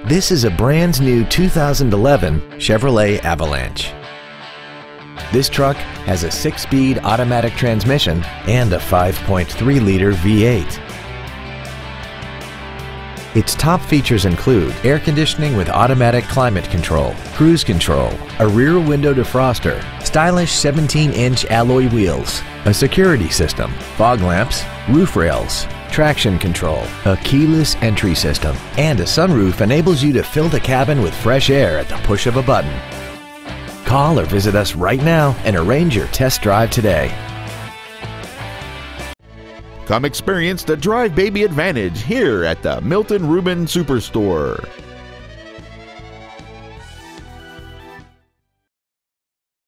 This is a brand new 2011 Chevrolet Avalanche. This truck has a 6-speed automatic transmission and a 5.3-liter V8. Its top features include air conditioning with automatic climate control, cruise control, a rear window defroster, stylish 17-inch alloy wheels, a security system, fog lamps, roof rails, traction control, a keyless entry system, and a sunroof enables you to fill the cabin with fresh air at the push of a button. Call or visit us right now and arrange your test drive today. Come experience the Drive Baby advantage here at the Milton Ruben Superstore.